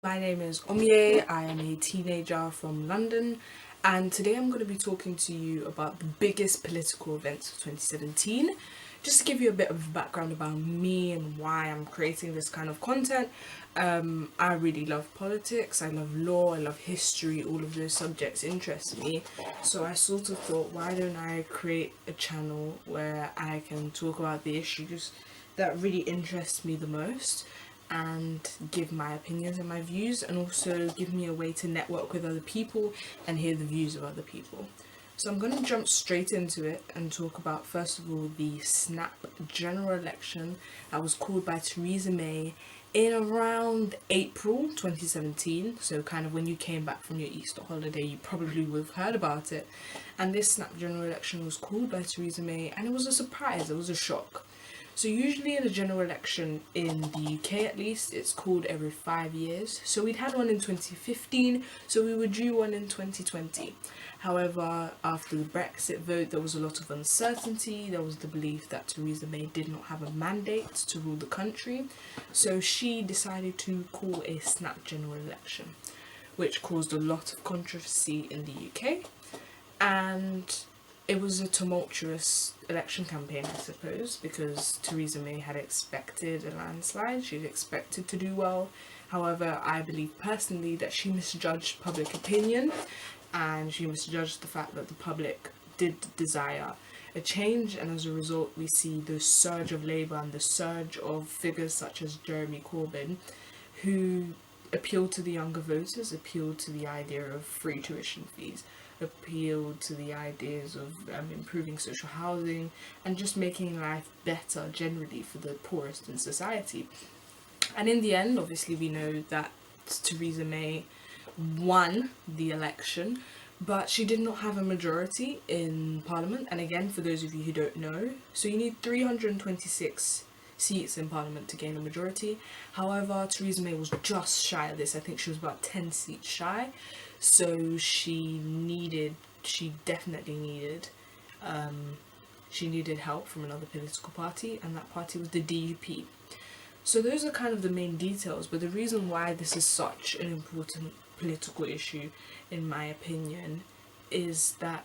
My name is Omie. I am a teenager from London, and today I'm going to be talking to you about the biggest political events of 2017. Just to give you a bit of background about me and why I'm creating this kind of content. I really love politics, I love law, I love history, all of those subjects interest me. So I sort of thought, why don't I create a channel where I can talk about the issues that really interest me the most and give my opinions and my views, and also give me a way to network with other people and hear the views of other people. So I'm going to jump straight into it and talk about, first of all, the snap general election that was called by Theresa May in around April 2017. So kind of when you came back from your Easter holiday, you probably would have heard about it. And this snap general election was called by Theresa May, and it was a surprise, it was a shock. So usually in a general election in the UK, at least, it's called every 5 years. So we'd had one in 2015, so we were due one in 2020. However, after the Brexit vote, there was a lot of uncertainty. There was the belief that Theresa May did not have a mandate to rule the country. So she decided to call a snap general election, which caused a lot of controversy in the UK. And it was a tumultuous election campaign, I suppose, because Theresa May had expected a landslide, she'd expected to do well. However, I believe personally that she misjudged public opinion, and she misjudged the fact that the public did desire a change, and as a result we see the surge of Labour and the surge of figures such as Jeremy Corbyn, who appealed to the younger voters, appealed to the idea of free tuition fees, appealed to the ideas of improving social housing and just making life better generally for the poorest in society. And in the end, obviously, we know that Theresa May won the election, but she did not have a majority in Parliament. And again, for those of you who don't know, so you need 326 seats in Parliament to gain a majority. However, Theresa May was just shy of this. I think she was about 10 seats shy. So she definitely needed help from another political party, and that party was the DUP. So those are kind of the main details, but the reason why this is such an important political issue, in my opinion, is that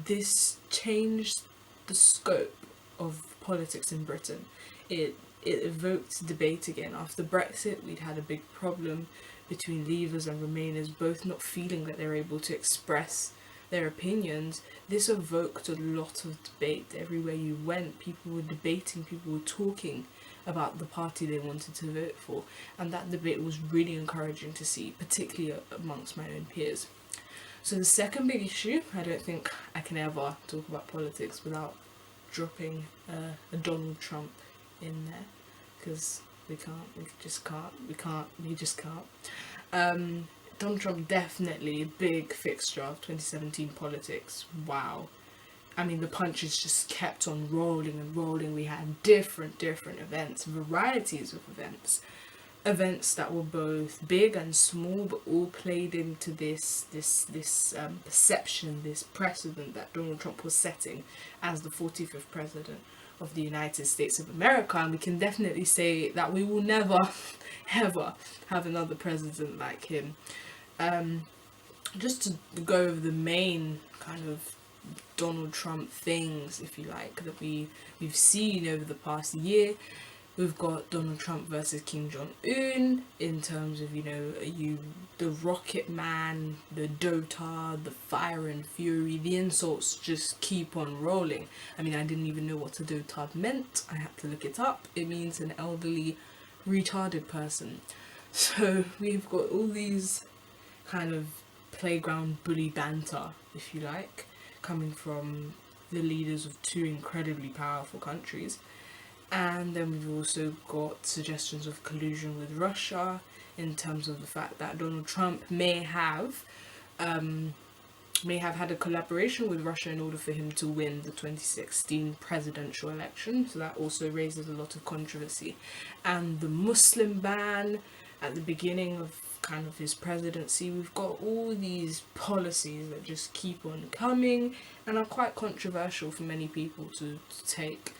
this changed the scope of politics in Britain. It evoked debate again. After Brexit, we'd had a big problem between Leavers and Remainers both not feeling that they're able to express their opinions. This evoked a lot of debate. Everywhere you went, people were debating, people were talking about the party they wanted to vote for, and that debate was really encouraging to see, particularly amongst my own peers. So the second big issue, I don't think I can ever talk about politics without dropping a Donald Trump in there, because we just can't. Donald Trump definitely a big fixture of 2017 politics. Wow. I mean, the punches just kept on rolling and rolling. We had different events, varieties of events that were both big and small, but all played into this perception, this precedent that Donald Trump was setting as the 45th president of the United States of America. And we can definitely say that we will never ever have another president like him. Just to go over the main kind of Donald Trump things, if you like, that we've seen over the past year. We've got Donald Trump versus Kim Jong-un in terms of, the Rocket Man, the dotard, the fire and fury. The insults just keep on rolling. I mean, I didn't even know what a dotard meant. I had to look it up. It means an elderly, retarded person. So we've got all these kind of playground bully banter, if you like, coming from the leaders of two incredibly powerful countries. And then we've also got suggestions of collusion with Russia, in terms of the fact that Donald Trump may have had a collaboration with Russia in order for him to win the 2016 presidential election. So that also raises a lot of controversy. And the Muslim ban at the beginning of kind of his presidency. We've got all these policies that just keep on coming and are quite controversial for many people to take.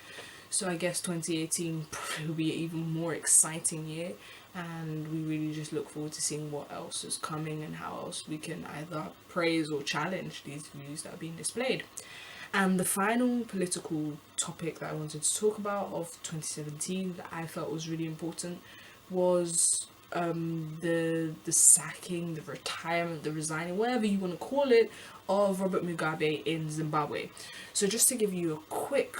So I guess 2018 probably will be an even more exciting year and we really just look forward to seeing what else is coming and how else we can either praise or challenge these views that are being displayed. And the final political topic that I wanted to talk about of 2017 that I felt was really important was the sacking, the retirement, the resigning, whatever you want to call it, of Robert Mugabe in Zimbabwe. So just to give you a quick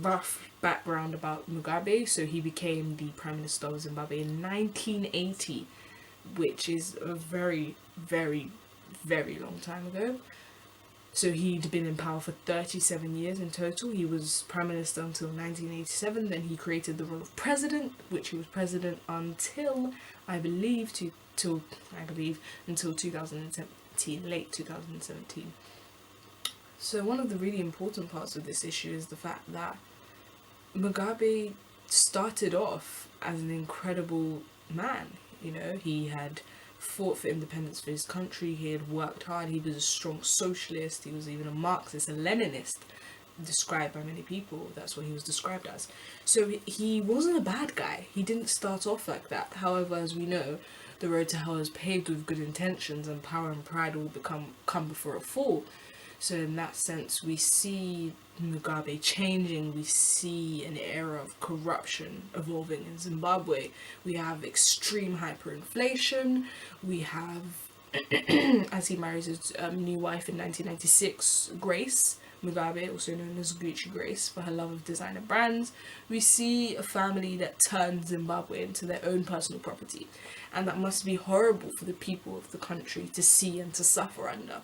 rough background about Mugabe, so he became the Prime Minister of Zimbabwe in 1980, which is a very, very, very long time ago. So he'd been in power for 37 years in total. He was Prime Minister until 1987, then he created the role of President, which he was President until, I believe, until 2017, late 2017. So one of the really important parts of this issue is the fact that Mugabe started off as an incredible man. You know, he had fought for independence for his country, he had worked hard, he was a strong socialist, he was even a Marxist, a Leninist, described by many people. That's what he was described as. So he wasn't a bad guy. He didn't start off like that. However, as we know, the road to hell is paved with good intentions, and power and pride will come before a fall. So in that sense, we see Mugabe changing, we see an era of corruption evolving in Zimbabwe. We have extreme hyperinflation, we have, as he marries his new wife in 1996, Grace Mugabe, also known as Gucci Grace, for her love of designer brands, we see a family that turns Zimbabwe into their own personal property. And that must be horrible for the people of the country to see and to suffer under.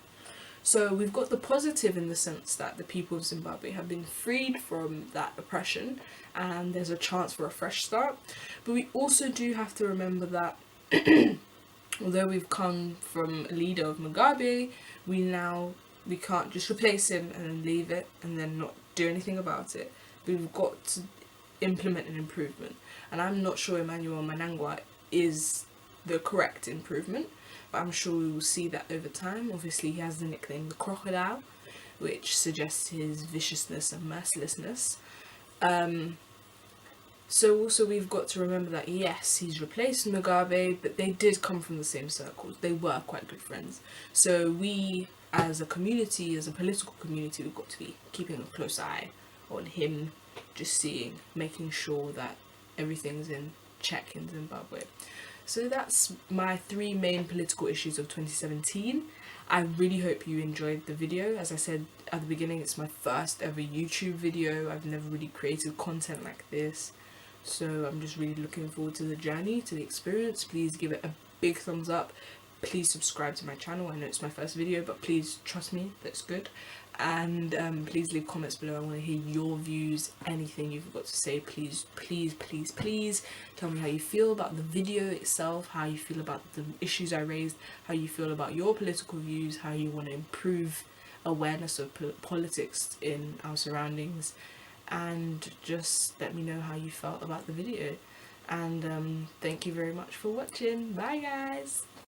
So we've got the positive in the sense that the people of Zimbabwe have been freed from that oppression and there's a chance for a fresh start. But we also do have to remember that although we've come from a leader of Mugabe, we can't just replace him and then leave it and then not do anything about it. We've got to implement an improvement. And I'm not sure Emmanuel Mnangagwa is the correct improvement, but I'm sure we will see that over time. Obviously, he has the nickname the Crocodile, which suggests his viciousness and mercilessness. So also we've got to remember that yes, he's replaced Mugabe, but they did come from the same circles. They were quite good friends. So we, as a community, as a political community, we've got to be keeping a close eye on him, just making sure that everything's in check in Zimbabwe. So that's my 3 main political issues of 2017. I really hope you enjoyed the video. As I said at the beginning, it's my first ever YouTube video. I've never really created content like this. So I'm just really looking forward to the journey, to the experience. Please give it a big thumbs up. Please subscribe to my channel. I know it's my first video, but please trust me, that's good. And please leave comments below. I want to hear your views, anything you've got to say. Please tell me how you feel about the video itself, how you feel about the issues I raised, how you feel about your political views, how you want to improve awareness of politics in our surroundings, and just let me know how you felt about the video. And thank you very much for watching. Bye guys.